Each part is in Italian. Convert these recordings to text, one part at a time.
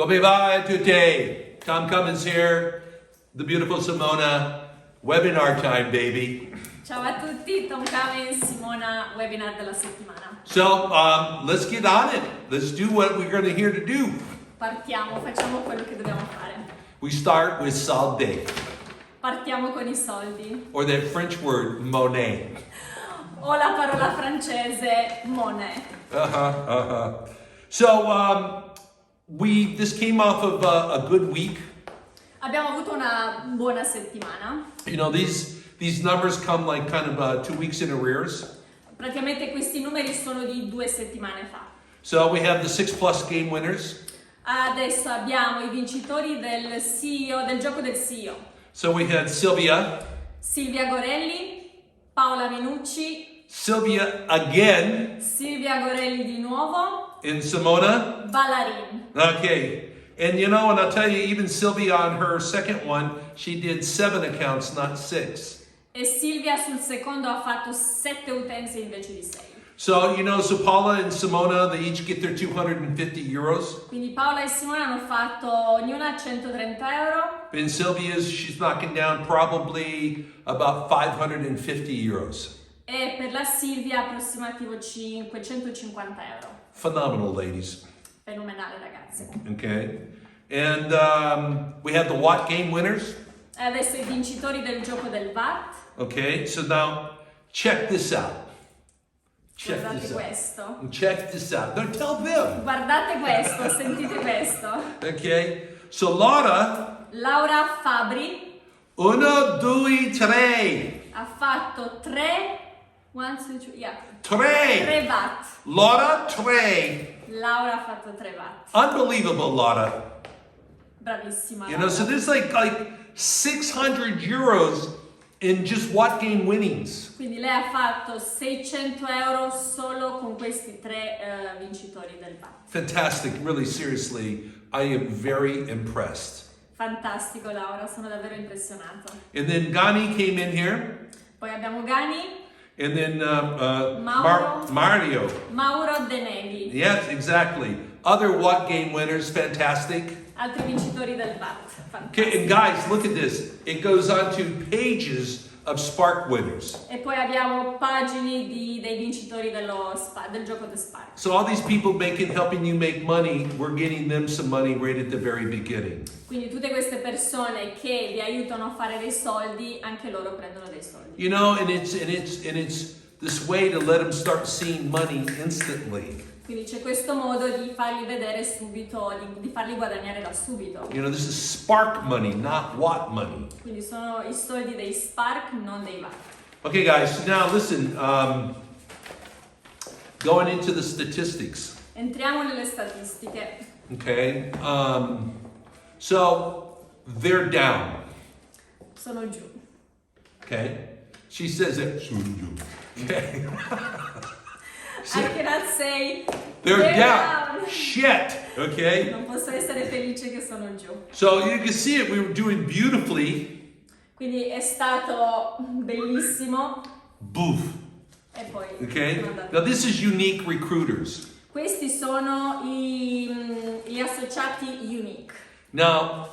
Come va tutte? Tom Cummins here, the beautiful Simona. Webinar time, baby. Ciao a tutti, Tom Cummins, Simona, webinar della settimana. So let's get on it. Let's do what we're going to here to do. Partiamo, facciamo quello che dobbiamo fare. We start with solde, Partiamo con i soldi. or that French word, monnaie. O la parola francese monnaie. So this came off of a good week. Abbiamo avuto una buona settimana. You know, these numbers come like kind of 2 weeks in arrears. Praticamente questi numeri sono di 2 settimane fa. So we have the 6+ game winners. Adesso abbiamo i vincitori del CEO, del gioco del CEO. So we had Silvia Gorelli, Paola Minucci, Silvia again, Silvia Gorelli di nuovo, and Simona. Ballarin. Okay. And you know, and I'll tell you, even Sylvia on her second one, she did 7 accounts, not 6. E Silvia sul secondo ha fatto 7 utenze invece di 6. So, you know, so Paula and Simona, they each get their 250 euros. Quindi Paola e Simona hanno fatto ognuna 130 euro. And Sylvia's, she's knocking down probably about 550 euros. E per la Silvia approssimativo 550 euro. Phenomenal, ladies. Fenomenale, ragazzi. Okay. And we have the Watt game winners. E adesso i vincitori del gioco del VAT. Okay, so now check this out. Check Guardate this out. questo. Check this out. Don't tell them. Guardate questo, sentite questo. Okay, so Laura, Laura Fabri 1, 2, 3. ha fatto 3 3. VAT. Laura, 3. Laura ha fatto 3 VAT. Unbelievable, Laura. Bravissima. You know, Laura. so there's like 600 euros in just Watt game winnings. Quindi lei ha fatto 600 euro solo con questi 3 vincitori del VAT. Fantastic, really, seriously. I am very impressed. Fantastico, Laura, sono davvero impressionata. And then Gani came in here. Poi abbiamo Gani, And then Mauro. Mario. De Nevi, Yes, exactly. Other Watt game winners, fantastic. altri vincitori del VAT. Okay, and Fantastico. guys, look at this. It goes on to pages of Spark winners. E poi abbiamo pagine dei vincitori del gioco di Spark. So all these people helping you make money, we're getting them some money right at the very beginning. Quindi tutte queste persone che vi aiutano a fare dei soldi, anche loro prendono dei soldi. You know, and it's this way to let them start seeing money instantly. Quindi c'è questo modo di farli vedere subito, di farli guadagnare da subito. You know, this is Spark money, not Watt money. Quindi sono i soldi dei Spark, non dei VAT. Okay, guys, so now listen, going into the statistics, Entriamo nelle statistiche. okay? So they're down, Sono giù. okay? She says it, okay? I cannot say They're down. Shit, okay? Non posso essere felice che sono giù. So you can see it, we were doing beautifully. Quindi è stato bellissimo. Boof, E poi okay? sono andata. Now this is unique recruiters. Questi sono gli associati unique. Now,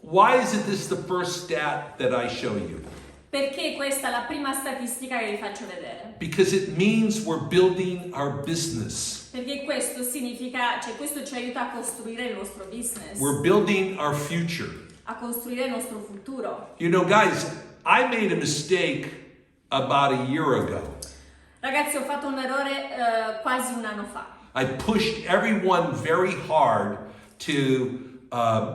why isn't this the first stat that I show you? Perché questa è la prima statistica che vi faccio vedere. Because it means we're building our business. Perché questo significa, cioè questo ci aiuta a costruire il nostro business, We're building our future. a costruire il nostro futuro. You know, guys, I made a mistake about a year ago. Ragazzi, ho fatto un errore quasi un anno fa. I pushed everyone very hard to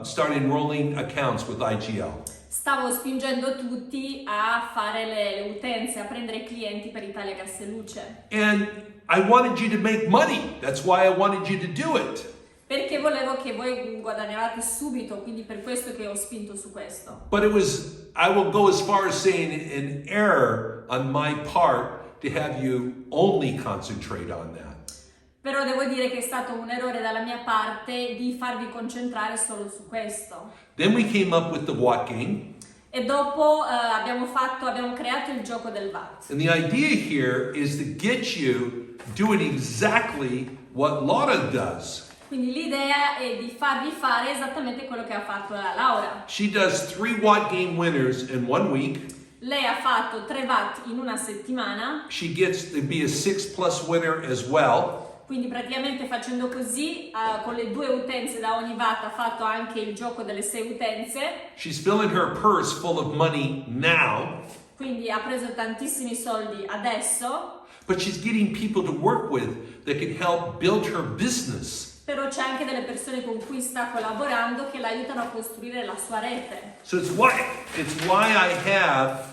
start enrolling accounts with IGL. Stavo spingendo tutti a fare le utenze, a prendere clienti per Italia Gas e Luce. And I wanted you to make money. That's why I wanted you to do it. Perché volevo che voi guadagnavate subito, quindi per questo che ho spinto su questo. But it was, I will go as far as saying, an error on my part to have you only concentrate on that. Però devo dire che è stato un errore dalla mia parte di farvi concentrare solo su questo. Then we came up with the Watt game. E dopo abbiamo creato il gioco del VAT. And the idea here is to get you doing exactly what Laura does. Quindi l'idea è di farvi fare esattamente quello che ha fatto la Laura. She does 3-watt game winners in 1 week. Lei ha fatto 3 watt in una settimana, She gets to be a 6+ winner as well. quindi praticamente facendo così, con le 2 utenze da ogni watt ha fatto anche il gioco delle 6 utenze, She's filling her purse full of money now, quindi ha preso tantissimi soldi adesso, but she's getting people to work with that can help build her business. però c'è anche delle persone con cui sta collaborando che la aiutano a costruire la sua rete. So it's why I have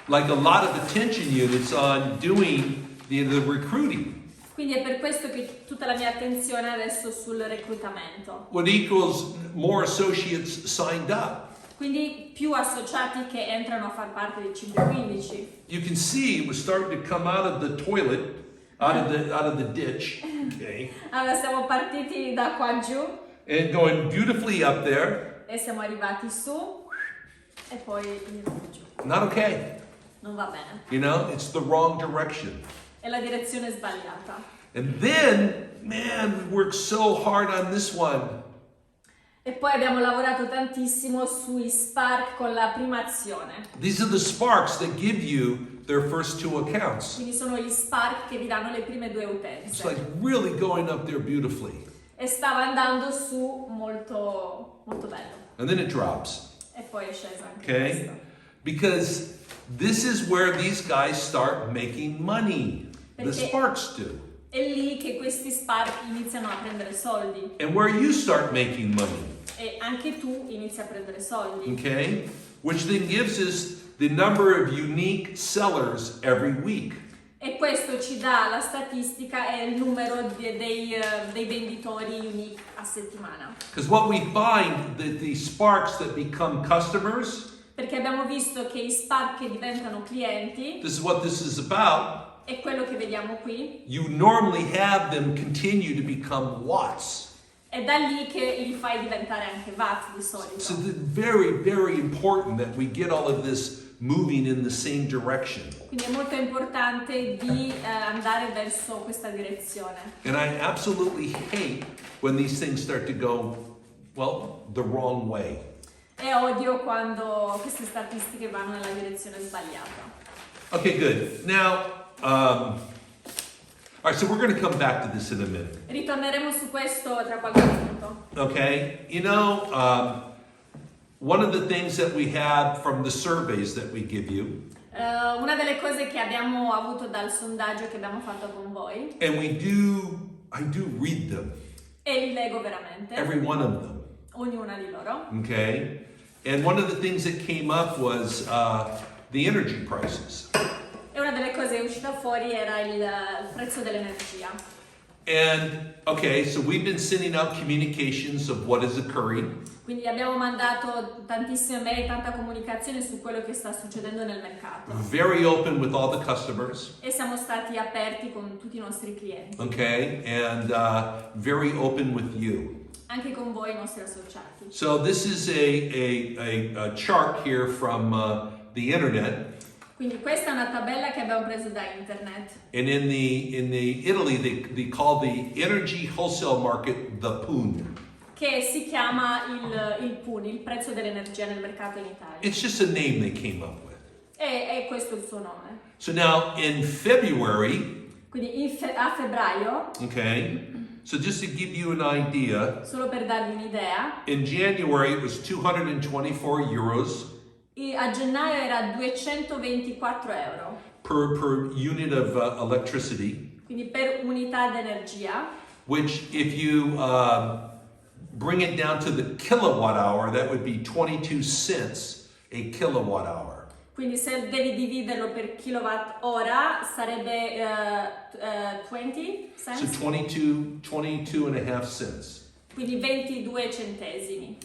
like a lot of attention units on doing the recruiting. Quindi è per questo che tutta la mia attenzione è adesso sul reclutamento. What equals more associates signed up. Quindi più associati che entrano a far parte del 515. You can see we're starting to come out of the toilet, out of the ditch, okay, Allora siamo partiti da qua giù and going beautifully up there. e siamo arrivati su e poi di nuovo giù. Not okay. Non va bene. You know, it's the wrong direction. È la direzione sbagliata. And then, man, we worked so hard on this one. E poi abbiamo lavorato tantissimo sui Spark con la prima azione. These are the sparks that give you their first 2 accounts. Quindi sono gli Spark che vi danno le prime 2 It's utenze. like really going up there beautifully. E stava andando su molto, molto bello. And then it drops, E poi è scesa anche okay? questo. Because this is where these guys start making money. The Perché- sparks do. È lì che questi Spark iniziano a prendere soldi. And where you start making money, E anche tu inizi a prendere soldi. okay? Which then gives us the number of unique sellers every week. E questo ci dà la statistica e il numero dei venditori unique a settimana. Because what we find that the sparks that become customers, Perché abbiamo visto che i Spark che diventano clienti, this is what this is about. è quello che vediamo qui, You normally have them continue to become watts. è da lì che li fai diventare anche watt di So solito. it's very, very important that we get all of this moving in the same direction. Quindi è molto importante di andare verso questa direzione. And I absolutely hate when these things start to go, well, the wrong way. E odio quando queste statistiche vanno nella direzione sbagliata. Okay, good. Now, all right, so we're going to come back to this in a minute. Ritorneremo su questo tra qualche minuto. Okay, you know, one of the things that we had from the surveys that we give you, Una delle cose che abbiamo avuto dal sondaggio che abbiamo fatto con voi, and I do read them, e li leggo veramente, every one of them. ognuna di loro, Okay, and one of the things that came up was the energy prices. e una delle cose che è uscita fuori era il prezzo dell'energia. And okay, so we've been sending out communications of what is occurring. Quindi abbiamo mandato tantissime mail, tanta comunicazione su quello che sta succedendo nel mercato. Very open with all the customers, E siamo stati aperti con tutti i nostri clienti, okay, and very open with you. anche con voi, i nostri associati. So this is a chart here from the internet, Quindi questa è una tabella che abbiamo preso da internet. and in the Italy they call the energy wholesale market the PUN. Che si chiama il PUN, il prezzo dell'energia nel mercato in Italia. It's just a name they came up with. E questo è il suo nome. So now in February, Quindi a febbraio, okay, so just to give you an idea, solo per darvi un'idea, in January it was 224 euros a gennaio era 224 euro, per unit of electricity, quindi per unità d'energia, which if you bring it down to the kilowatt hour, that would be 22 cents a kilowatt hour. quindi se devi dividerlo per kilowatt ora sarebbe 20 So cents, 22 and a half cents. quindi 22 centesimi.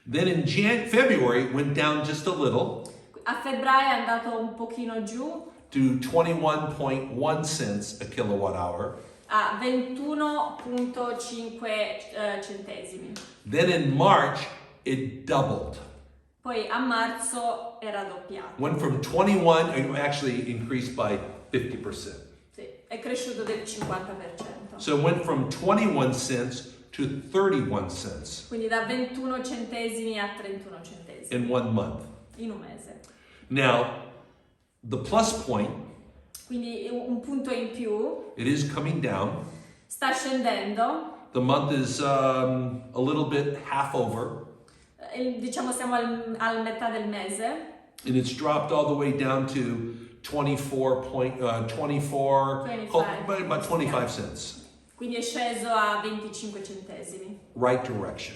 Then in February it went down just a little A febbraio è andato un pochino giù to 21.1 cents a kilowatt hour. a 21,5 centesimi. Then in March it doubled. Poi a marzo è raddoppiato. Went from 21, actually increased by 50%. Sì, è cresciuto del 50%. So it went from 21 cents to 31 cents Quindi da 21 centesimi a 31 centesimi in 1 month. in un mese. Now, the plus point, Quindi un punto in più, it is coming down. sta scendendo, The month is a little bit half over, diciamo siamo al metà del mese, and it's dropped all the way down to 24, 25. about 25 cents. quindi è sceso a 25 centesimi. Right direction.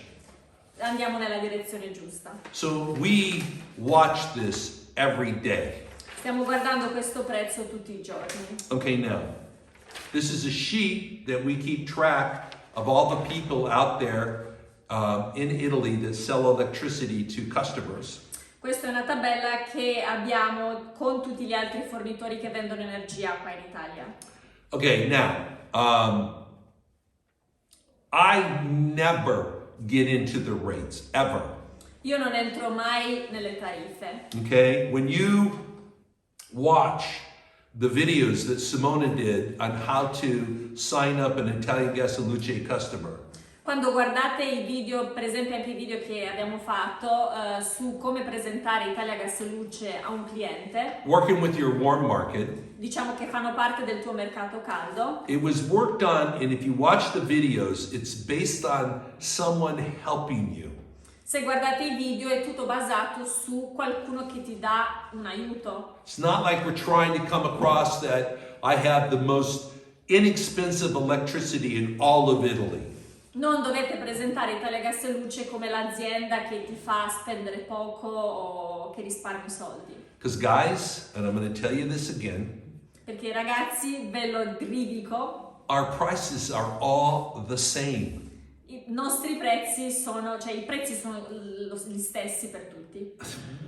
Andiamo nella direzione giusta. So we watch this every day. Stiamo guardando questo prezzo tutti i giorni. Okay, now, this is a sheet that we keep track of all the people out there in Italy that sell electricity to customers. Questa è una tabella che abbiamo con tutti gli altri fornitori che vendono energia qua in Italia. Okay, now, I never get into the rates, ever. Io non entro mai nelle tariffe. Okay, when you watch the videos that Simona did on how to sign up an Italian Gas e Luce customer, Quando guardate i video, per esempio anche i video che abbiamo fatto su come presentare Italia Gas e Luce a un cliente, working with your warm market, diciamo che fanno parte del tuo mercato caldo, it was worked on, and if you watch the videos, it's based on someone helping you. se guardate i video è tutto basato su qualcuno che ti dà un aiuto. It's not like we're trying to come across that I have the most inexpensive electricity in all of Italy. Non dovete presentare Italia Gas e Luce come l'azienda che ti fa spendere poco o che risparmi soldi. Because guys, and I'm going to tell you this again, Perché ragazzi, ve lo ridico, our prices are all the same. i nostri prezzi sono, cioè i prezzi sono gli stessi per tutti.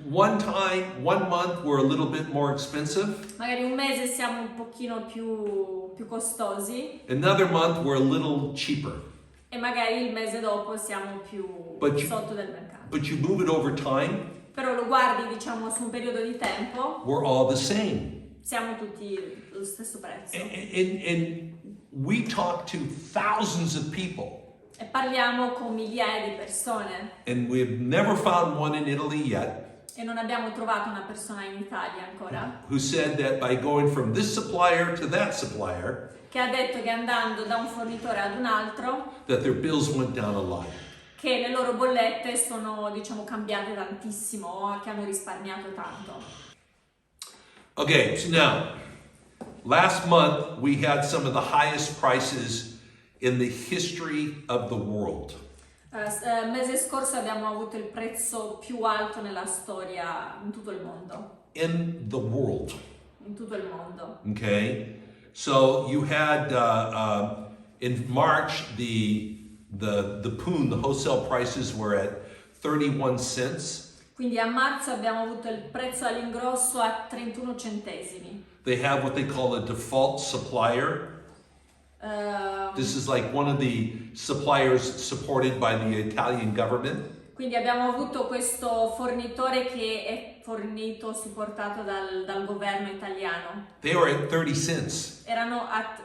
One month, we're a little bit more expensive. Magari un mese siamo un pochino più costosi Another month, we're a little cheaper. e magari il mese dopo siamo più But you- sotto del mercato. But you move it over time, Però lo guardi, diciamo, su un periodo di tempo, we're all the same. siamo tutti lo stesso prezzo. And we talk to thousands of people, E parliamo con migliaia di persone and we've never found one in Italy yet e non abbiamo trovato una persona in Italia ancora who said that by going from this supplier to that supplier, che ha detto che andando da un fornitore ad un altro that their bills went down a lot. che le loro bollette sono, diciamo, cambiate tantissimo o che hanno risparmiato tanto. Okay, so now, last month we had some of the highest prices in the history of the world. Mese scorso abbiamo avuto il prezzo più alto nella storia in tutto il mondo. In the world, In tutto il mondo. okay? So you had, in March, the poon, the wholesale prices were at 31 cents. Quindi a marzo abbiamo avuto il prezzo all'ingrosso a 31 centesimi. They have what they call a default supplier. This is like one of the suppliers supported by the Italian government. Quindi abbiamo avuto questo fornitore che è fornito, supportato dal governo italiano. They were at 30 cents. Erano a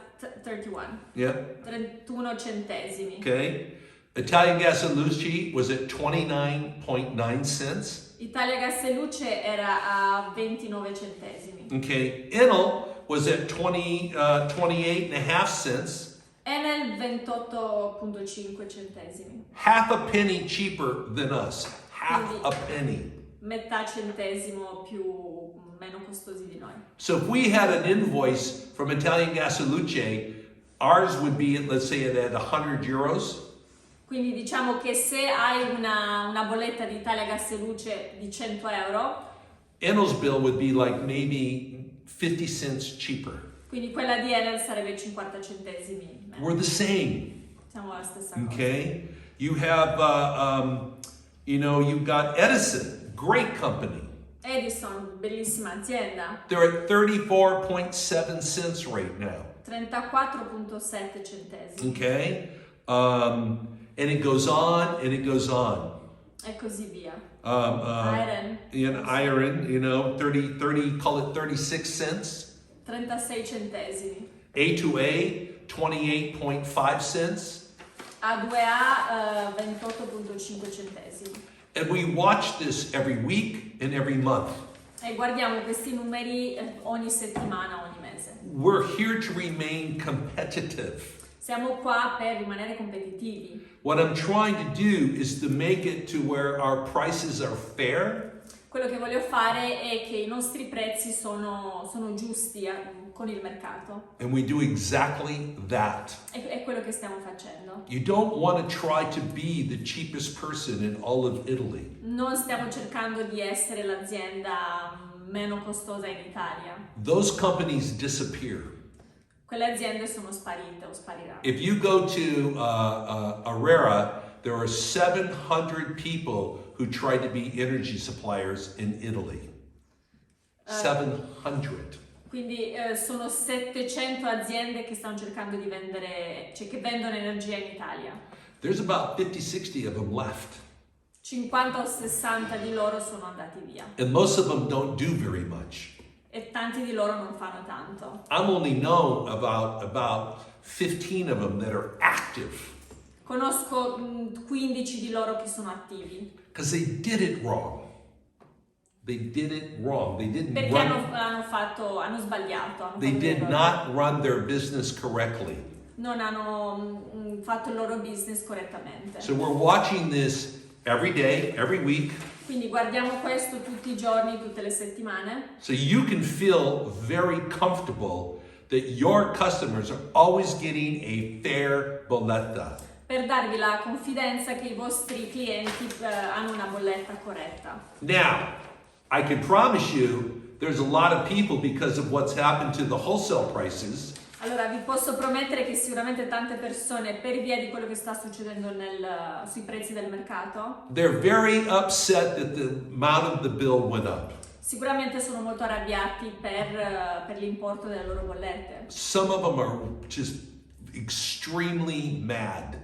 31, Yeah, 31 centesimi. okay. Italian Gas and Luce was at 29.9 cents. Italia Gas e Luce era a 29 centesimi. Okay, Enel was at 28 and a half cents. Enel 28,5 centesimi. Half a penny cheaper than us. Half a penny. Metà centesimo meno costosi di noi. So if we had an invoice from Italian Gas and Luce, ours would be, let's say, at 100 euros. Quindi diciamo che se hai una bolletta di Italia Gas e Luce di 100 euro, Enel's bill would be like maybe 50 cents cheaper. quindi quella di Enel sarebbe 50 centesimi meno. We're the same, Siamo la stessa cosa. okay? You have, you've got Edison, great company. Edison, bellissima azienda, They're at 34.7 cents right now, 34,7 centesimi. okay? And it goes on and it goes on. E così via. Iron, 30, call it 36 cents. 36 centesimi. A2A, 28.5 cents. A2A 28,5 centesimi. And we watch this every week and every month. E guardiamo questi numeri ogni settimana, ogni mese. We're here to remain competitive. Siamo qua per rimanere competitivi. What I'm trying to do is to make it to where our prices are fair. Quello che voglio fare è che i nostri prezzi sono giusti con il mercato. And we do exactly that. È quello che stiamo facendo. You don't want to try to be the cheapest person in all of Italy. Non stiamo cercando di essere l'azienda meno costosa in Italia. Those companies disappear. Quelle aziende sono sparite o spariranno. If you go to Arera, there are 700 people who try to be energy suppliers in Italy. 700. Quindi sono 700 aziende che stanno cercando di vendere, cioè che vendono energia in Italia. There's about 50-60 of them left. 50 o 60 di loro sono andati via. And most of them don't do very much. E tanti di loro non fanno tanto. I'm only known about 15 of them that are active. Conosco 15 di loro che sono attivi. Because they did it wrong. They did it wrong. They didn't Perché run. hanno sbagliato. Hanno They fatto did errori. not run their business correctly. Non hanno fatto il loro business correttamente. So we're watching this every day, every week, Quindi guardiamo questo tutti i giorni, tutte le settimane, so you can feel very comfortable that your customers are always getting a fair bolletta. per darvi la confidenza che i vostri clienti hanno una bolletta corretta. Now, I can promise you there's a lot of people, because of what's happened to the wholesale prices, Allora vi posso promettere che sicuramente tante persone, per via di quello che sta succedendo sui prezzi del mercato, they're very upset that the amount of the bill went up. sicuramente sono molto arrabbiati per l'importo delle loro bollette. Some of them are just extremely mad,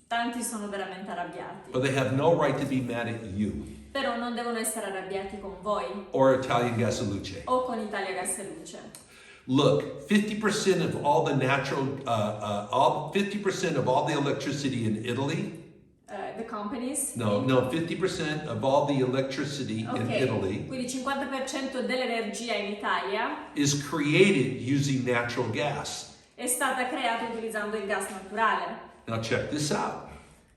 Tanti sono veramente arrabbiati, but they have no right to be mad at you però non devono essere arrabbiati con voi or Italian Gas e Luce. o con Italia Gas e Luce. Look, 50% of all the 50% of all the electricity in Italy. The companies? No, 50% of all the electricity in Ok, Italy quindi 50% dell'energia in Italia is created using natural gas. è stata creata utilizzando il gas naturale. Now check this out.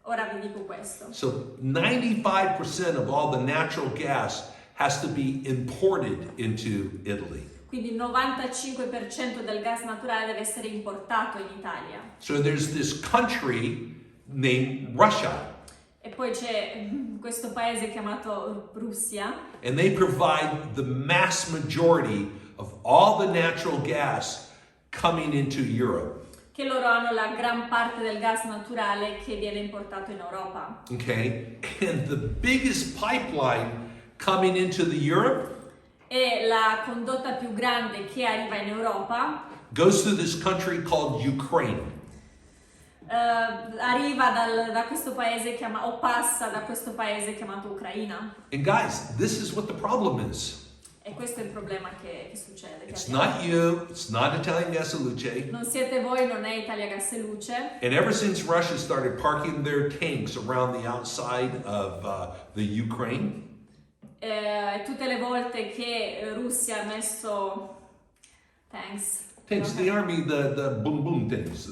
Ora vi dico questo. So 95% of all the natural gas has to be imported into Italy. Quindi il 95% del gas naturale deve essere importato in Italia. So there's this country named Russia, E poi c'è questo paese chiamato Russia, and they provide the mass majority of all the natural gas coming into Europe. che loro hanno la gran parte del gas naturale che viene importato in Europa. Okay? And the biggest pipeline coming into the Europe E la condotta più grande che arriva in Europa goes through this country called Ukraine. arriva da questo paese o passa da questo paese chiamato Ucraina. And guys, this is what the problem is. E questo è il problema che succede. Che It's abbiamo. not you, it's not Italian Gas e Luce. Non siete voi, non è Italia Gas e Luce. And ever since Russia started parking their tanks around the outside of the Ukraine, Tutte le volte che Russia ha messo tanks, tanks, the army, the boom boom tanks,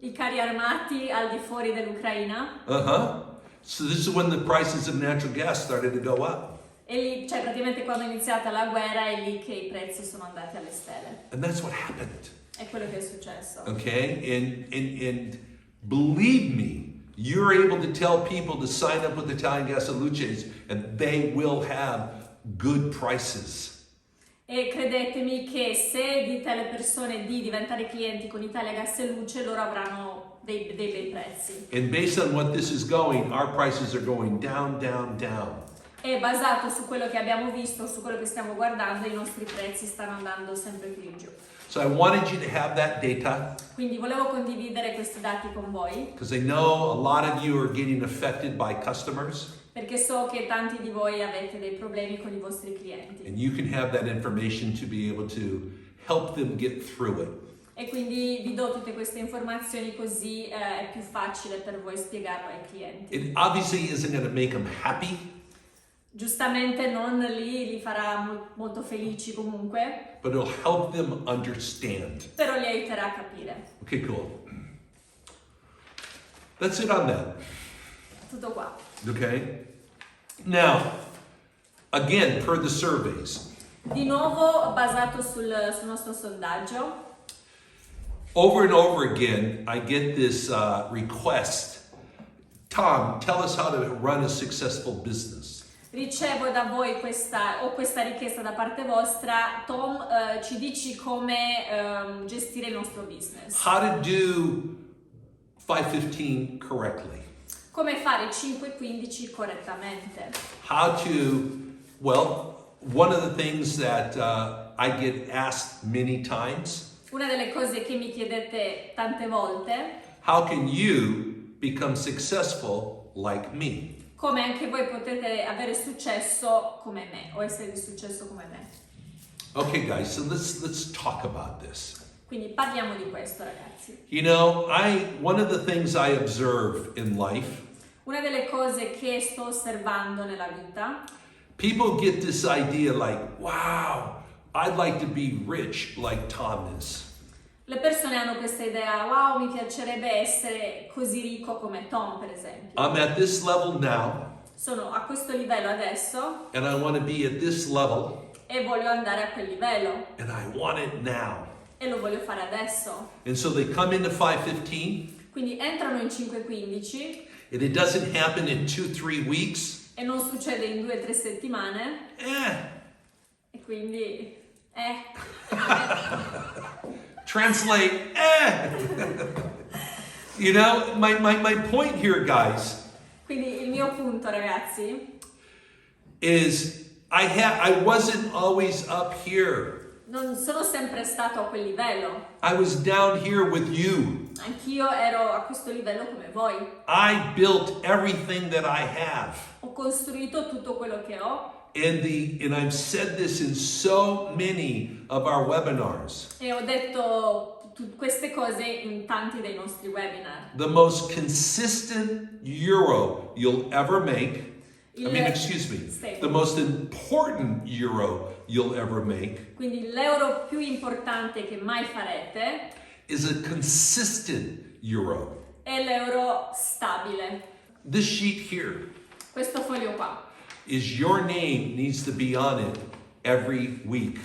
i carri armati al di fuori dell'Ucraina, So this is when the prices of natural gas started to go up. e lì, cioè praticamente quando è iniziata la guerra è lì che i prezzi sono andati alle stelle. And that's what happened. È quello che è successo. Okay? And believe me, you're able to tell people to sign up with Italian Gas e Luce, and they will have good prices. E credetemi che se dite alle persone di diventare clienti con Italia Gas e Luce, loro avranno dei bei prezzi. And based on what this is going, our prices are going down, down, down. E basato su quello che abbiamo visto, su quello che stiamo guardando, i nostri prezzi stanno andando sempre più in giù. So I wanted you to have that data, Quindi volevo condividere questi dati con voi, because I know a lot of you are getting affected by customers, perché so che tanti di voi avete dei problemi con i vostri clienti. and you can have that information to be able to help them get through it. E quindi vi do tutte queste informazioni così è più facile per voi spiegarlo ai clienti. It obviously isn't going to make them happy, Giustamente non li farà molto felici comunque, but it'll help them understand. però li aiuterà a capire. Okay, cool. That's it on that. Tutto qua. Okay? Now, again, per the surveys, Di nuovo basato sul nostro sondaggio, over and over again, I get this request. Tom, tell us how to run a successful business. ricevo da voi questa richiesta da parte vostra. Tom, ci dici come gestire il nostro business. How to do 515 correctly. Come fare 5-15 correttamente. How to, well, one of the things that I get asked many times, Una delle cose che mi chiedete tante volte, how can you become successful like me? come anche voi potete avere successo come me, o essere di successo come me. Okay, guys, so let's talk about this. Quindi parliamo di questo, ragazzi. You know, one of the things I observe in life, Una delle cose che sto osservando nella vita, people get this idea like, wow, I'd like to be rich like Tom is. le persone hanno questa idea, wow, mi piacerebbe essere così ricco come Tom, per esempio. I'm at this level now, Sono a questo livello adesso and I want to be at this level, e voglio andare a quel livello and I want it now. e lo voglio fare adesso. And so they come into 515, Quindi entrano in 5-15 and it doesn't happen in 2-3 weeks. e non succede in 2-3 settimane e quindi Translate, You know, my point here, guys, Quindi il mio punto, ragazzi, is I wasn't always up here. non sono sempre stato a quel livello. I was down here with you. Anch'io ero a questo livello come voi. I built everything that I have. Ho costruito tutto quello che ho And I've said this in so many of our webinars. e ho detto queste cose in tanti dei nostri webinar. The most consistent euro you'll ever make, the most important euro you'll ever make Quindi l'euro più importante che mai farete is a consistent euro. è l'euro stabile. This sheet here Questo foglio qua. is your name needs to be on it every week.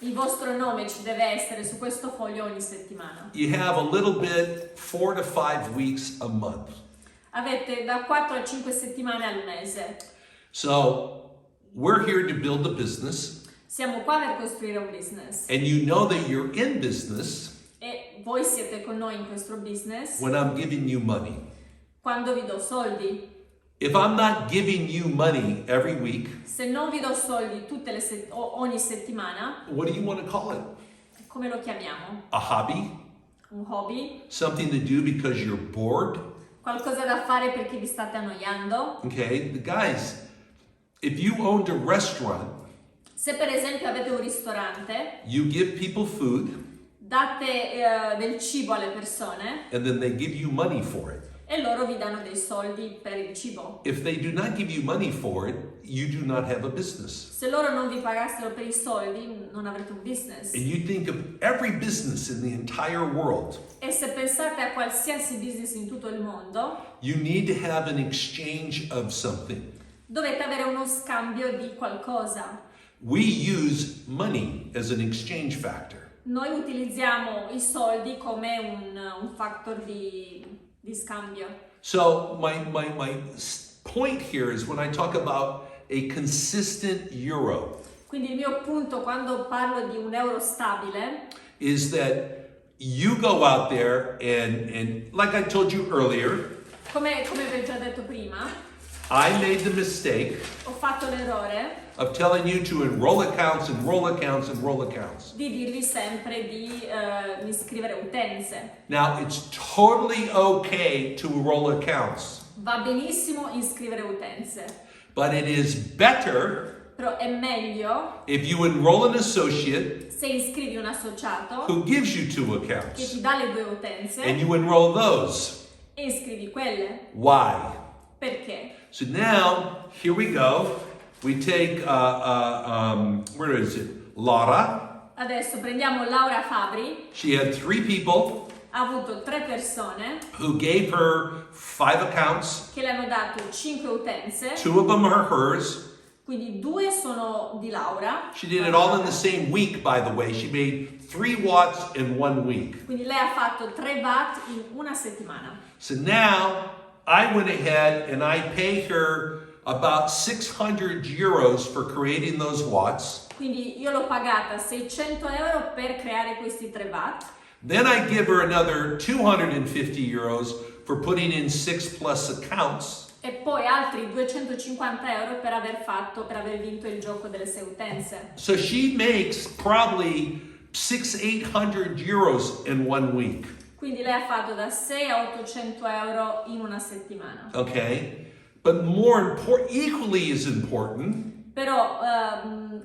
Il vostro nome ci deve essere su questo foglio ogni settimana. You have a little bit, 4 to 5 weeks a month. Avete da 4 a 5 settimane al mese. So we're here to build a business, Siamo qua per costruire un business. and you know that you're in business E voi siete con noi in questo business when I'm giving you money. quando vi do soldi. If I'm not giving you money every week, Se non vi do soldi ogni settimana, what do you want to call it? come lo chiamiamo? A hobby? Un hobby? Something to do because you're bored? Qualcosa da fare perché vi state annoiando? Okay, guys, if you owned a restaurant, Se per esempio avete un ristorante, you give people food date del cibo alle persone and then they give you money for it. e loro vi danno dei soldi per il cibo. If they do not give you money for it, you do not have a business. Se loro non vi pagassero per i soldi, non avrete un business. And you think of every business in the entire world, E se pensate a qualsiasi business in tutto il mondo, you need to have an exchange of something. dovete avere uno scambio di qualcosa. We use money as an exchange factor. Noi utilizziamo i soldi come un factor di scambio. So my point here is when I talk about a consistent euro, Quindi il mio punto quando parlo di un euro stabile is that you go out there and like I told you earlier, come vi ho già detto prima, I made the mistake ho fatto l'errore of telling you to enroll accounts, enroll accounts, enroll accounts. di dirvi sempre di iscrivere utenze. Now, it's totally okay to enroll accounts, Va benissimo iscrivere utenze, but it is better Però è meglio if you enroll an associate se iscrivi un associato who gives you 2 che accounts ti dà le due utenze and you enroll those. e iscrivi quelle. Why? Perché? So now, here we go. We take, where is it? Laura. Adesso prendiamo Laura Fabri, She had 3 people ha avuto 3 persone who gave her 5 accounts. che le hanno dato 5 utenze, 2 of them are hers. quindi 2 sono di Laura. She did it all in the same week, by the way. She made 3 watts in 1 week. Quindi lei ha fatto 3 watt in una settimana. So now, I went ahead and I paid her about 600 euros for creating those watts. Quindi io l'ho pagata 600 euro per creare questi 3 watt. Then I give her another 250 euros for putting in 6 plus accounts. E poi altri 250 euro per aver vinto il gioco delle 6 utenze. So she makes probably 600-800 euros in 1 week. Quindi lei ha fatto da 6 a 800 euro in una settimana. Okay? But more important, equally as important, Però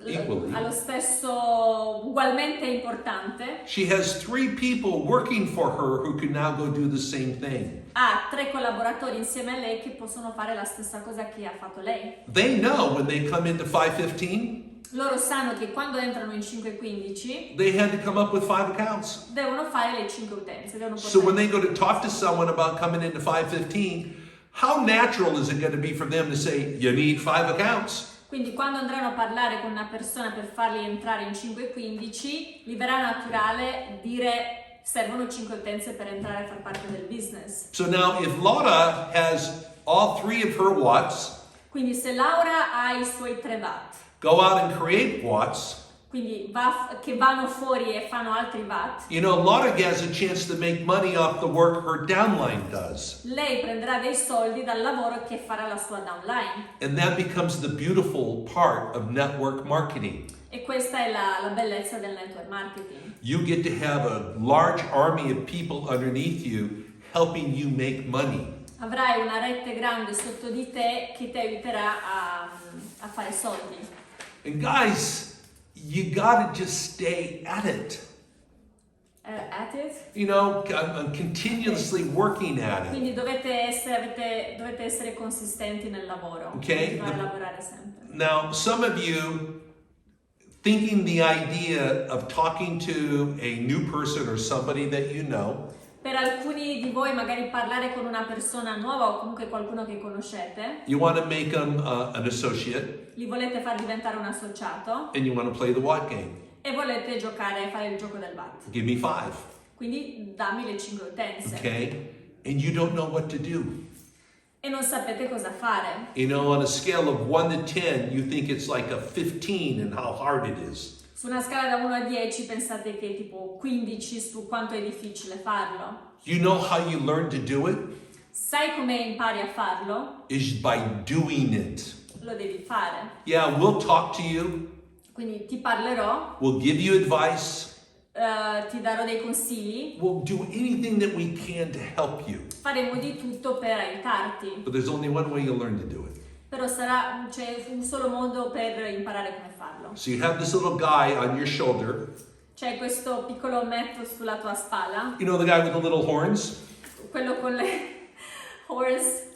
Equally. allo stesso, ugualmente importante, she has 3 people working for her who can now go do the same thing. ha 3 collaboratori insieme a lei che possono fare la stessa cosa che ha fatto lei. They know when they come into 515, Loro sanno che quando entrano in 515 they had to come up with 5 accounts. devono fare le 5 utenze, devono So when portare. they go to talk to someone about coming into 515, how natural is it going to be for them to say, you need 5 accounts? Quindi quando andranno a parlare con una persona per farli entrare in 515, gli verrà naturale dire servono 5 utenze per entrare a far parte del business. So now if Laura has all 3 of her watts, Quindi se Laura ha i suoi 3 watt, go out and create watts, quindi che vanno fuori e fanno altri watt, you know, Laura has a chance to make money off the work her downline does. lei prenderà dei soldi dal lavoro che farà la sua downline. And that becomes the beautiful part of network marketing. E questa è la bellezza del network marketing. You get to have a large army of people underneath you helping you make money. Avrai una rete grande sotto di te che ti aiuterà a fare soldi. And guys, you gotta just stay at it. At it? You know, I'm continuously working at it. Quindi dovete essere consistenti nel lavoro. Ok. Continuare a lavorare sempre. Now, some of you thinking the idea of talking to a new person or somebody that you know, Per alcuni di voi magari parlare con una persona nuova o comunque qualcuno che conoscete, you want to make them an associate li volete far diventare un associato and you want to play the watt game. e volete giocare e fare il gioco del watt. Give me 5, Quindi dammi le 5 utenze. okay? And you don't know what to do. E non sapete cosa fare. You know, on a scale of 1 to 10, you think it's like a 15 and how hard it is. Su una scala da 1 a 10 pensate che tipo 15 su quanto è difficile farlo. You know how you learn to do it? Sai come impari a farlo? Is by doing it. Lo devi fare. Yeah, we'll talk to you. Quindi ti parlerò, We'll give you advice. ti darò dei consigli, We'll do anything that we can to help you. faremo di tutto per aiutarti. But there's only one way you'll learn to do it. Però c'è un solo modo per imparare come farlo. So you have this little guy on your shoulder. C'è questo piccolo ometto sulla tua spalla, You know the guy with the little horns? quello con le horse,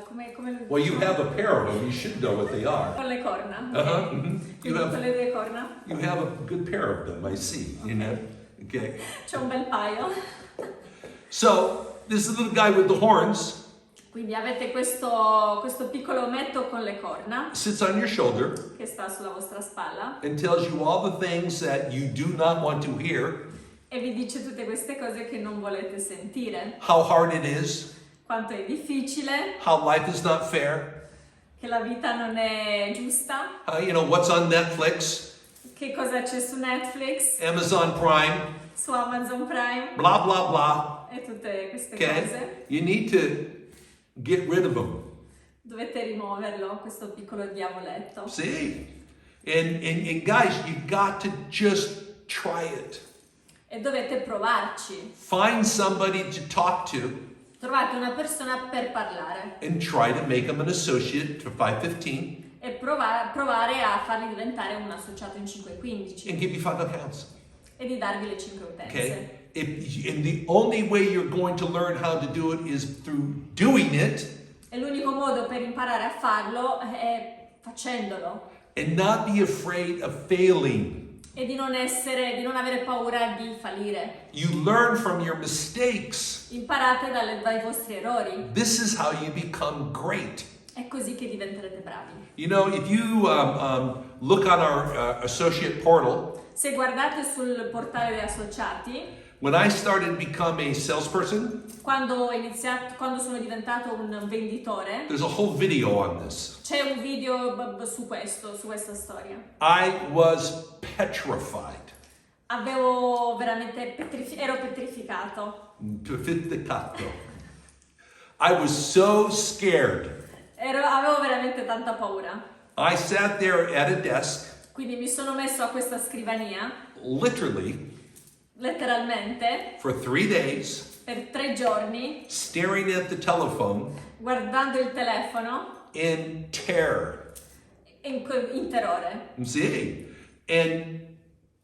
come Well, you have a pair of them. You should know what they are. con le corna. ok? Uh-huh. mhm. Quindi con le 2 corna. You have a good pair of them, I see. You know? Okay. C'è un bel paio. So this little guy with the horns Quindi avete questo piccolo ometto con le corna sits on your shoulder che sta sulla vostra spalla and tells you all the things that you do not want to hear, e vi dice tutte queste cose che non volete sentire. how hard it is, Quanto è difficile, how life is not fair, che la vita non è giusta, you know, what's on Netflix, che cosa c'è su Netflix, Amazon Prime, su Amazon Prime blah, blah, blah. e tutte queste Okay? cose. You need to get rid of them. Dovete rimuoverlo, questo piccolo diavoletto. See? And guys, you got to just try it. E dovete provarci. Find somebody to talk to Trovate una persona per parlare and try to make them an associate for 515. e provare a farli diventare un associato in 515 and give you 5 accounts. e di darvi le 5 utenze. Okay? And the only way you're going to learn how to do it is through doing it E l'unico modo per imparare a farlo è facendolo and not be afraid of failing. e di non avere paura di fallire. You learn from your mistakes. Imparate dai vostri errori. This is how you become great. È così che diventerete bravi. You know, if you look on our associate portal, Se guardate sul portale degli associati, when I started to become a salesperson, quando sono diventato un venditore, there's a whole video on this. c'è un video su questa storia. I was petrified. Ero petrificato. I was so scared. Avevo veramente tanta paura. I sat there at a desk, Quindi mi sono messo a questa scrivania, literally, letteralmente, for 3 days, per 3 giorni, staring at the telephone guardando il telefono in terror. in terrore. See? And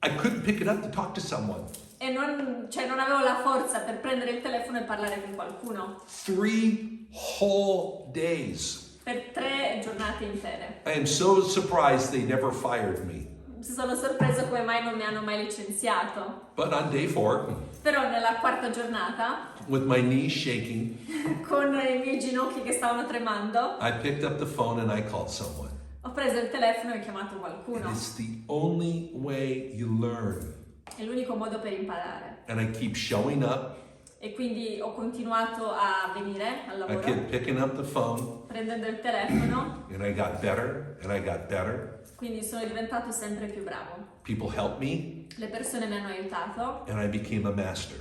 I couldn't pick it up to talk to someone. E non avevo la forza per prendere il telefono e parlare con qualcuno. 3 whole days. Per 3 giornate intere. I am so surprised they never fired me. Si sono sorpreso come mai non mi hanno mai licenziato. But on day 4, Però nella quarta giornata, with my knees shaking, con i miei ginocchi che stavano tremando, I picked up the phone and I called someone. ho preso il telefono e ho chiamato qualcuno. It's the only way you learn. È l'unico modo per imparare. And I keep showing up. E quindi ho continuato a venire al I lavoro, kept picking up the phone. prendendo il telefono, And I got better and I got better. quindi sono diventato sempre più bravo. People helped me Le persone mi hanno aiutato and I became a master.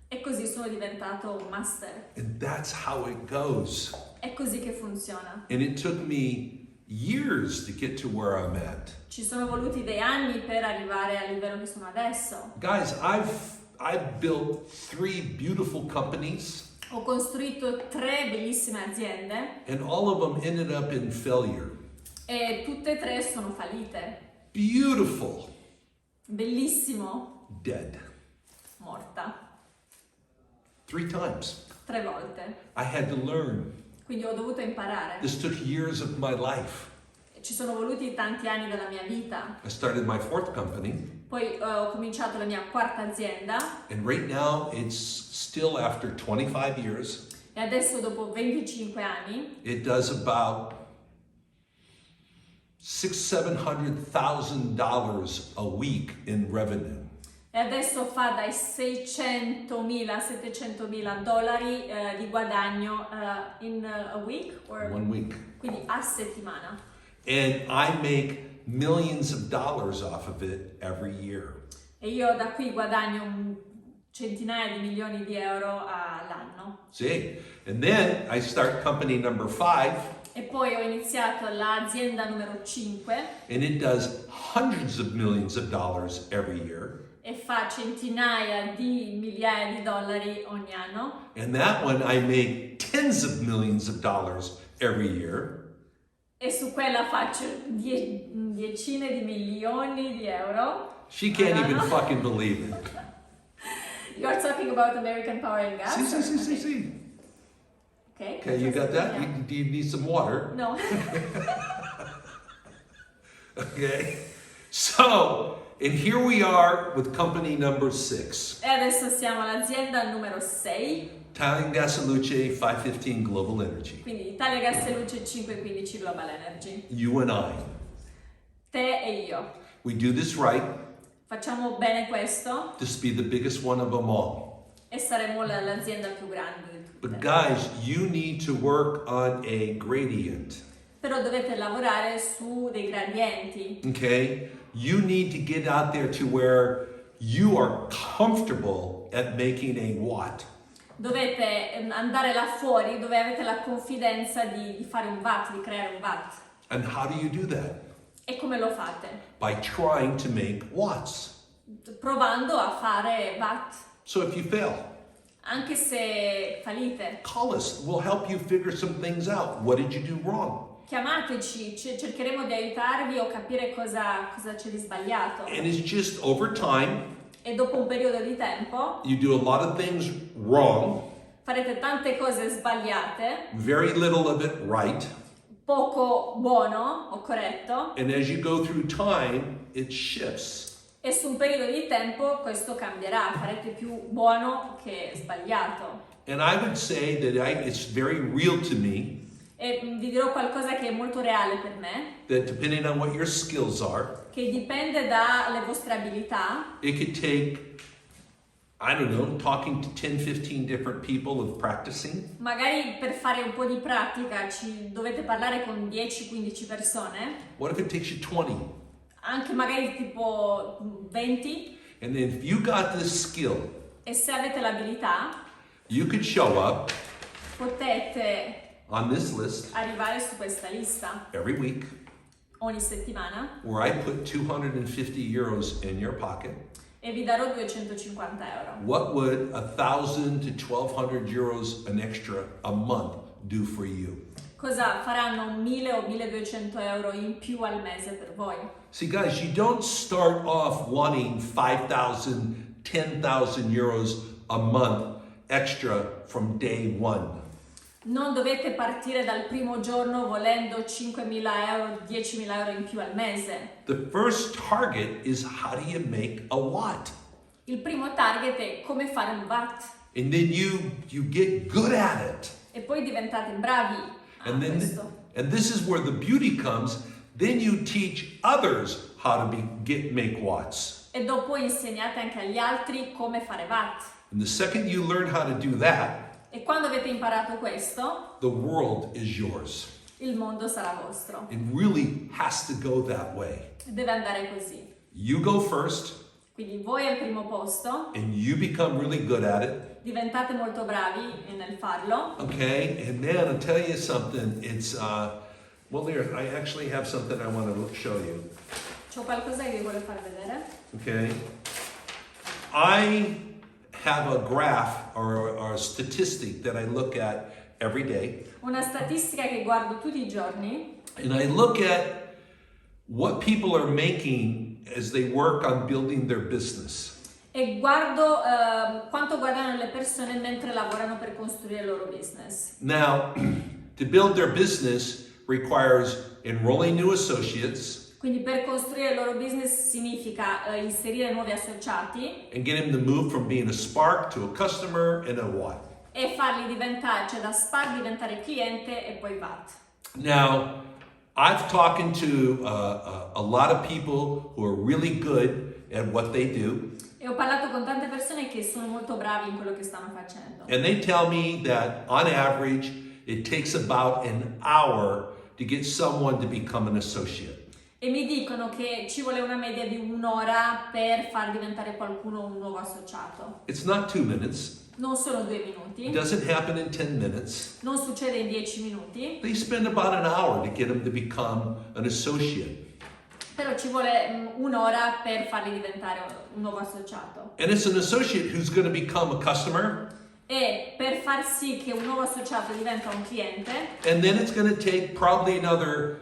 e così sono diventato un master. And that's how it goes. È così che funziona. And it took me years to get to where I'm at. Ci sono voluti dei anni per arrivare al livello che sono adesso. Guys, I've built 3 beautiful companies Ho costruito 3 bellissime aziende and all of them ended up in failure. e tutte e 3 sono fallite. Beautiful, Bellissimo, dead. morta. 3 times. 3 volte. I had to learn. Quindi ho dovuto imparare. This took years of my life. Ci sono voluti tanti anni della mia vita. I started my 4th company, Poi ho cominciato la mia quarta azienda and right now it's still after 25 years. e adesso dopo 25 anni It does about $600,000-700,000 a week in revenue. e adesso fa dai 600.000 a 700.000 dollari di guadagno in a week, or 1 week. quindi a settimana. And I make millions of dollars off of it every year. E io da qui guadagno centinaia di milioni di euro all'anno. See? And then I start company number 5, E poi ho iniziato l'azienda numero 5 and it does hundreds of millions of dollars every year. e fa centinaia di migliaia di dollari ogni anno. And that one I make tens of millions of dollars every year. E su quella faccio decine di milioni di euro. She can't even all'anno. fucking believe it. You're talking about American Power and Gas? See. Okay. Okay, you got that? Yeah. Do you need some water? No. Okay. So, and here we are with company number 6. E adesso siamo all'azienda numero 6, Italian Gas and Luce 515 Global Energy. quindi Italia Gas e Luce 515 Global Energy. You and I. Te e io. We do this right. Facciamo bene questo This be the biggest one of them all. e saremo l'azienda più grande di But tutte. guys, you need to work on a gradient. Però dovete lavorare su dei gradienti. Okay? You need to get out there to where you are comfortable at making a watt. Dovete andare là fuori dove avete la confidenza di fare un watt, di creare un watt. And how do you do that? E come lo fate? By trying to make watts. Provando a fare watt. So if you fail, Anche se fallite, call us. We'll help you figure some things out. What did you do wrong? chiamateci, cercheremo di aiutarvi o capire cosa c'è di sbagliato. And it's just over time, E dopo un periodo di tempo you do a lot of things wrong, farete tante cose sbagliate, very little of it right. poco buono o corretto, And as you go through time, it shifts. e su un periodo di tempo questo cambierà, farete più buono che sbagliato. And I would say that it's very real to me E vi dirò qualcosa che è molto reale per me, that depending on what your skills are, che dipende dalle vostre abilità. it could take, I don't know, talking to 10, 15 different people of practicing. Magari per fare un po' di pratica dovete parlare con 10-15 persone, What if it takes you 20? anche magari tipo 20, And then if you got this skill, e se avete l'abilità you could show up potete on this list arrivare su questa lista every week ogni settimana where I put 250 euros in your pocket. e vi darò 250 euro. What would 1,000 to 1,200 euros an extra a month do for you? Cosa faranno 1000 o 1200 euro in più al mese per voi? See, guys, you don't start off wanting 5,000, 10,000 euros a month extra from day one. Non dovete partire dal primo giorno volendo 5.000 euro, 10.000 euro in più al mese. The first target is how do you make a watt? Il primo target è come fare un watt And then you get good at it. e poi diventate bravi a And then questo. and this is where the beauty comes. Then you teach others how to make watts. E dopo insegnate anche agli altri come fare watt. And the second you learn how to do that, E quando avete imparato questo, the world is yours. il mondo sarà vostro. It really has to go that way. Deve andare così. You go first Quindi voi al primo posto, and you become really good at it. diventate molto bravi nel farlo. Okay, and then I'll tell you something. It's well, there. I actually have something I want to show you. C'ho qualcosa che vi voglio far vedere. Okay, I have a graph or a statistic that I look at every day, Una statistica che guardo tutti i giorni and I look at what people are making as they work on building their business. e guardo quanto guadagnano le persone mentre lavorano per costruire il loro business. Now, to build their business requires enrolling new associates Quindi per costruire il loro business significa inserire nuovi associati and get them to move from being a spark to a customer and a what. e farli diventare, cioè da Spark diventare cliente e poi VAT. Now, I've talked to a lot of people who are really good at what they do, E ho parlato con tante persone che sono molto bravi in quello che stanno facendo. and they tell me that on average it takes about an hour to get someone to become an associate. E mi dicono che ci vuole una media di un'ora per far diventare qualcuno un nuovo associato. It's not 2 minutes. Non sono 2 It minuti, doesn't happen in 10 minutes. non succede in 10 minuti, They spend about an hour to get them to become an associate. però ci vuole un'ora per farli diventare un nuovo associato. And it's an associate who's going to become a customer, E per far sì che un nuovo associato diventa un cliente, and then it's going to take probably another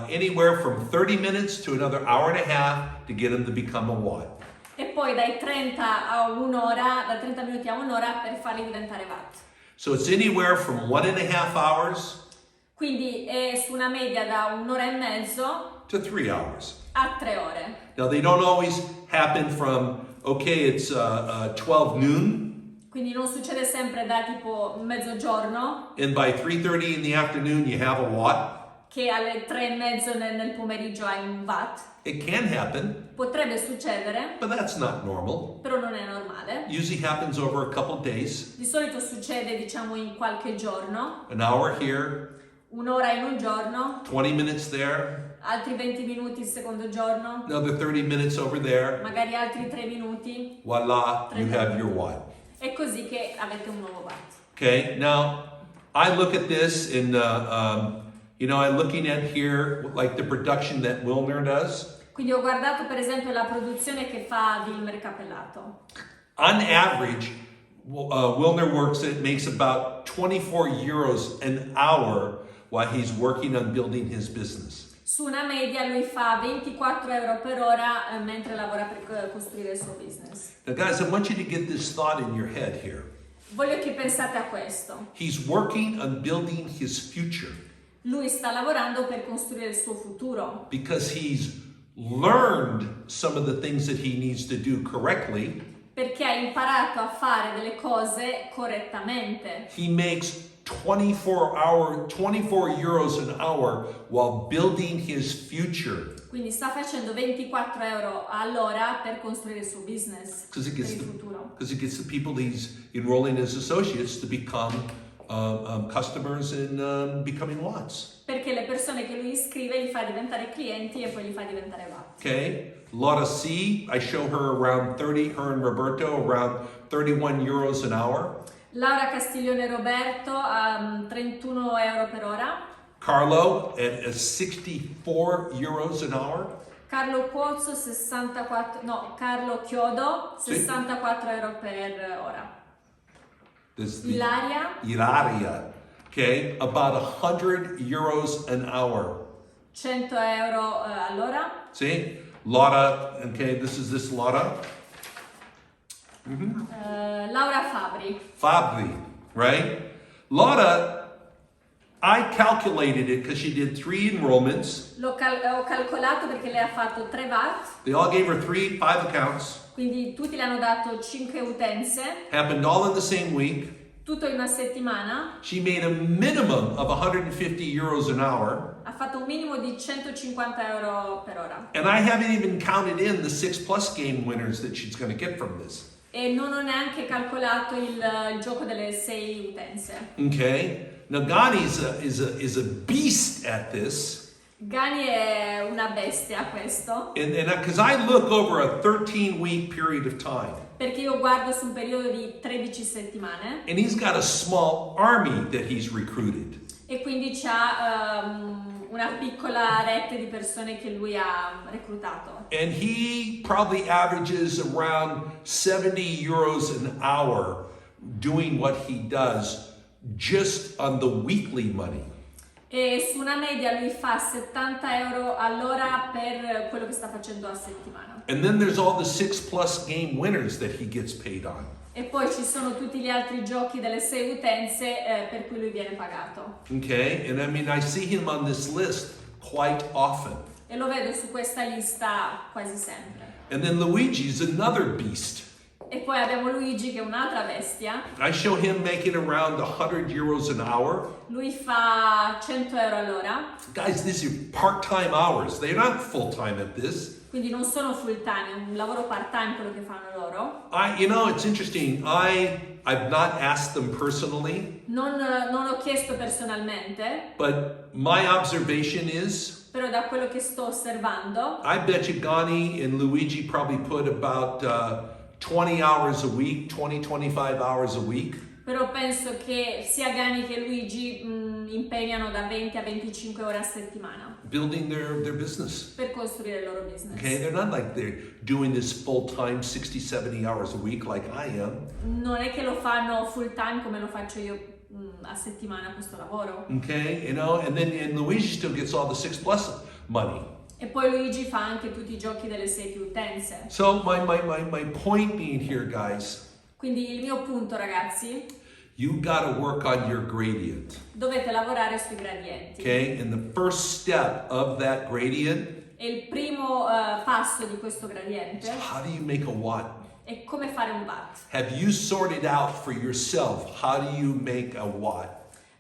anywhere from 30 minutes to another hour and a half to get them to become a what? e poi dai 30 a un'ora, da 30 minuti a un'ora per farli diventare VAT. So it's anywhere from 1.5 hours Quindi è su una media da un'ora e mezzo to 3 hours. a 3 ore. Now they don't always happen from, okay, it's 12 noon, Quindi non succede sempre da tipo mezzogiorno, and by 3:30 in the afternoon you have a what? che alle 3 e mezzo nel pomeriggio hai un VAT. It can happen, Potrebbe succedere, but that's not normal. però non è normale. Usually happens over a couple days, Di solito succede, diciamo, in qualche giorno, an hour here, un'ora in un giorno, 20 minutes there, altri 20 minuti il secondo giorno, another 30 minutes over there. magari altri 3 minuti. Voila, you have your what? È così che avete un nuovo VAT. Okay, now I look at this and, I'm looking at here like the production that Wilner does. Quindi ho guardato per esempio la produzione che fa Wilmer Cappellato. On average, Wilner makes about 24 euros an hour while he's working on building his business. Su una media lui fa 24 euro per ora mentre lavora per costruire il suo business. Now guys, I want you to get this thought in your head here. Voglio che pensate a questo. He's working on building his future Lui sta lavorando per costruire il suo futuro because he's learned some of the things that he needs to do correctly. perché ha imparato a fare delle cose correttamente. He makes 24 euros an hour while building his future. Quindi sta facendo 24 euro all'ora per costruire il suo business per Because il futuro. he gets the people he's enrolling as associates to become customers and becoming watts. Perché le persone che lui iscrive li fa diventare clienti e poi li fa diventare watt. Okay, Laura C, I show her around 30, her and Roberto around 31 euros an hour. Laura Castiglione Roberto a 31 euro per ora. Carlo at 64 euros an hour. Carlo Cuozzo Carlo Chiodo Sì. 64 euro per ora. There's Ilaria okay, about 100 euros an hour. 100 euro all'ora. See, Laura, okay, this is Laura. Laura Fabri, right? Laura, I calculated it because she did 3 enrollments. Ho calcolato perché lei ha fatto 3 watt, They all gave her 5 accounts. quindi tutti le hanno dato 5 utenze, Happened all in the same week. tutto in una settimana. She made a minimum of 150 euros an hour. Ha fatto un minimo di 150 euro per ora. And I haven't even counted in the 6+ game winners that she's going to get from this. E non ho neanche calcolato il gioco delle 6 utenze. Okay? Now Ghani is a beast at this. Gani è una bestia a questo, And because I look over a 13-week period of time. perché io guardo su un periodo di 13 settimane And he's got a small army that he's recruited. e quindi c'ha una piccola rete di persone che lui ha reclutato. And he probably averages around 70 euros an hour doing what he does just on the weekly money. E su una media lui fa 70 euro all'ora per quello che sta facendo a settimana. And then there's all the 6+ game winners that he gets paid on. E poi ci sono tutti gli altri giochi delle 6 utenze per cui lui viene pagato. Okay? And I mean, I see him on this list quite often. E lo vedo su questa lista quasi sempre. And then Luigi's another beast. E poi abbiamo Luigi che è un'altra bestia. I show him making around 100 euros an hour. Lui fa 100 euro all'ora, Guys, these are part-time hours. They're not full-time at this. quindi non sono full time, è un lavoro part time quello che fanno loro. It's interesting. I've not asked them personally, Non ho chiesto personalmente, but my observation is però da quello che sto osservando, I bet you Ghani and Luigi probably put about 20 hours a week, 25 hours a week. però penso che sia Gani che Luigi impegnano da 20 a 25 ore a settimana Building their business. per costruire il loro business. Okay, they're not like they're doing this full-time 60, 70 hours a week like I am. Non è che lo fanno full time come lo faccio io a settimana questo lavoro. Okay, and Luigi still gets all the 6+ money. E poi Luigi fa anche tutti i giochi delle 6 più utenze. So my point being here, guys, Quindi il mio punto, ragazzi, you got to work on your gradient. dovete lavorare sui gradienti. Okay, and the first step of that gradient, E il primo passo di questo gradiente how do you make a watt? è come fare un watt. Have you sorted out for yourself how do you make a watt?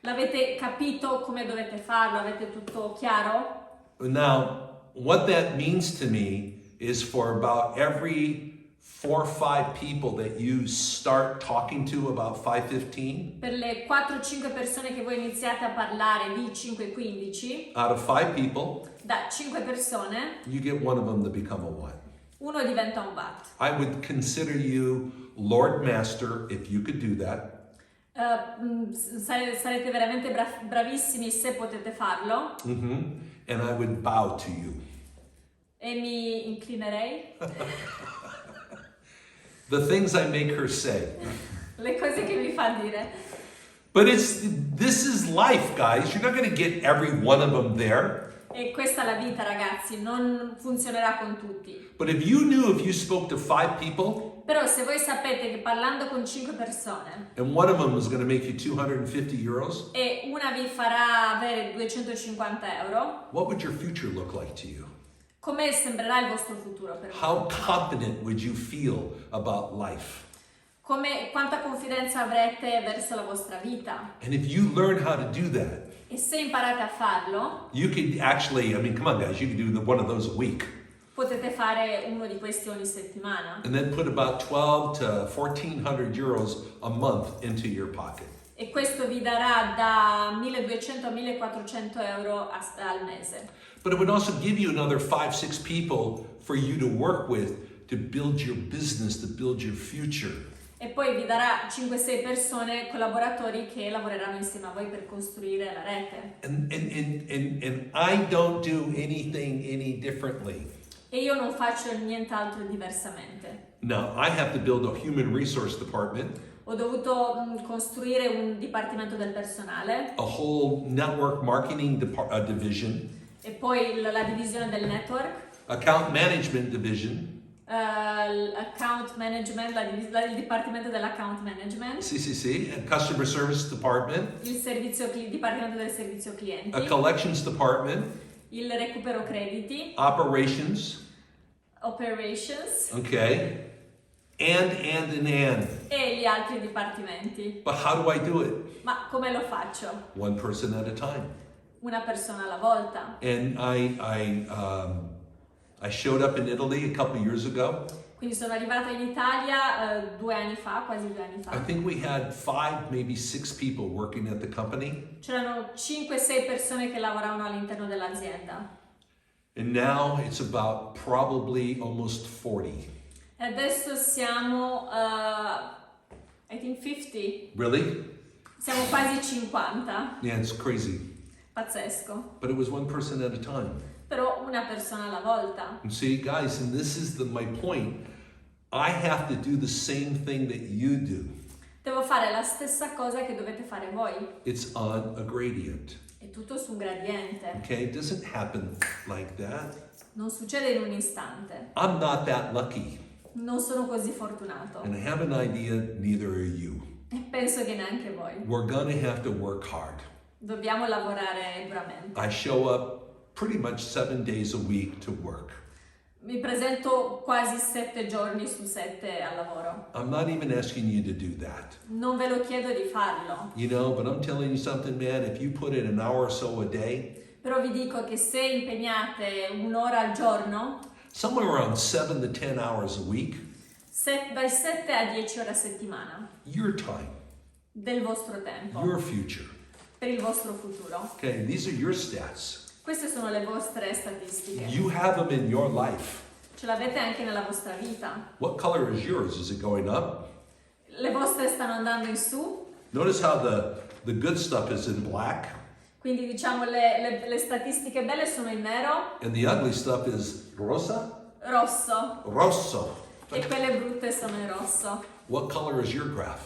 L'avete capito come dovete farlo? Avete tutto chiaro? Now, what that means to me is for about every 4 or 5 people that you start talking to about 5:15, Per le 4-5 persone che voi iniziate a parlare di 5-15, out of 5 people, da 5 persone, you get one of them to become a watt. uno diventa un watt. I would consider you Lord Master if you could do that. Sarete veramente bravissimi se potete farlo And I would bow to you. e mi inclinerei. The things I make her say. Le cose che mi fa dire. But this is life, guys. You're not going to get every one of them there. E questa è la vita, ragazzi, non funzionerà con tutti. But if you knew if you spoke to 5 people Però se voi sapete che parlando con 5 persone and one of them is going to make you 250 euros, e una vi farà avere 250 euro, what would your future look like to you? come sembrerà il vostro futuro per voi? How confident would you feel about life? Quanta confidenza avrete verso la vostra vita? And if you learn how to do that, E se imparate a farlo, you could actually, I mean, come on, guys, you could do one of those a week. potete fare uno di questi ogni settimana. And then put about 12 to 1400 euros a month into your pocket. E questo vi darà da 1200 a 1400 euro al mese. But it would also give you another 5-6 people for you to work with to build your business, to build your future. E poi vi darà 5-6 persone, collaboratori che lavoreranno insieme a voi per costruire la rete. And I don't do anything any differently. E io non faccio nient'altro diversamente. Now, I have to build a human resource department, Ho dovuto costruire un dipartimento del personale a whole network marketing division, e poi la divisione del network, account management division, l'account management, il dipartimento dell'account management, CCC, a customer service department, il dipartimento del servizio clienti, a collections department, il recupero crediti, operations, operations and. e gli altri dipartimenti. But how do I do it? Ma come lo faccio? One person at a time. Una persona alla volta. And I showed up in Italy a couple years ago. Quindi sono arrivata in Italia 2 anni fa, quasi 2 anni fa. I think we had 5, maybe 6 people working at the company. C'erano 5-6 persone che lavoravano all'interno dell'azienda. And now it's about probably almost 40. E adesso siamo, I think 50. Really? Siamo quasi 50. Yeah, it's crazy. Pazzesco. But it was one person at a time. Però una persona alla volta. And see, guys, and this is my point. I have to do the same thing that you do. Devo fare la stessa cosa che dovete fare voi. It's on a gradient. È tutto su un gradiente. Okay? It doesn't happen like that. Non succede in un istante. I'm not that lucky. Non sono così fortunato. And I have an idea, neither are you. E penso che neanche voi. We're gonna have to work hard. Dobbiamo lavorare duramente. I show up pretty much 7 days a week to work. Mi presento quasi 7 giorni su 7 al lavoro. I'm not even asking you to do that. Non ve lo chiedo di farlo. You know, but I'm telling you something, man, if you put in an hour or so a day, Però vi dico che se impegnate un'ora al giorno, somewhere around 7 to 10 hours a week, dai 7 a 10 ore a settimana your time, del vostro tempo, your future. per il vostro futuro. Okay, these are your stats. Queste sono le vostre statistiche. You have them in your life. Ce l'avete anche nella vostra vita. What color is yours? Is it going up? Le vostre stanno andando in su. Notice how the good stuff is in black Quindi diciamo le statistiche belle sono in nero, and the ugly stuff is rosa? rosso, Rosso. e quelle brutte sono in rosso. What color is your graph?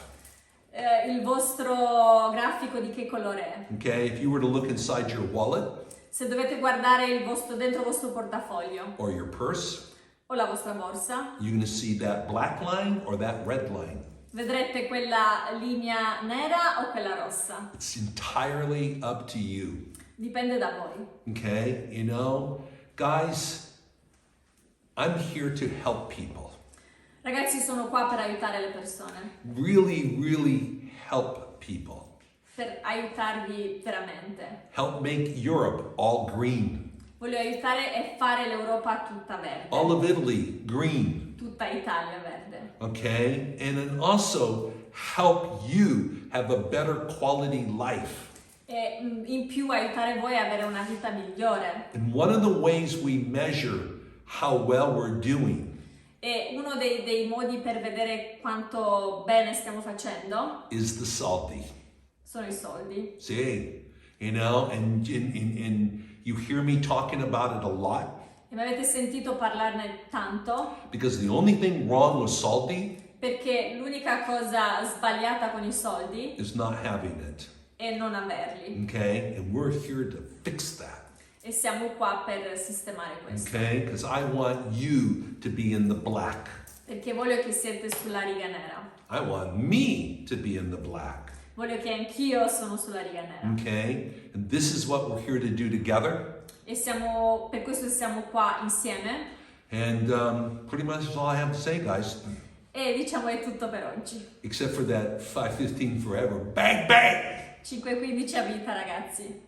Il vostro grafico di che colore è? Okay, if you were to look inside your wallet Se dovete guardare dentro il vostro portafoglio or your purse, o la vostra borsa, you're going to see that black line or that red line. vedrete quella linea nera o quella rossa. It's entirely up to you. Dipende da voi. Okay, you know, guys, I'm here to help people. Ragazzi, sono qua per aiutare le persone, Really, really help people. per aiutarvi veramente. Help make Europe all green. Voglio aiutare e fare l'Europa tutta verde. All of Italy green. Tutta Italia verde. Okay? And then also help you have a better quality life. E in più aiutare voi a avere una vita migliore. And one of the ways we measure how well we're doing E uno dei modi per vedere quanto bene stiamo facendo is the salty. sono i soldi. See? You know, and you hear me talking about it a lot E mi avete sentito parlarne tanto because the only thing wrong with salty Perché l'unica cosa sbagliata con i soldi is not having it. è non averli. Okay? And we're here to fix that. E siamo qua per sistemare questo. Okay? Because I want you to be in the black. Perché voglio che siete sulla riga nera. I want me to be in the black. Voglio che anch'io sono sulla riga nera. Okay? And this is what we're here to do together. E per questo siamo qua insieme. And pretty much that's all I have to say, guys. E diciamo è tutto per oggi. Except for that 5:15 forever. Bang, bang! 5:15 a vita, ragazzi.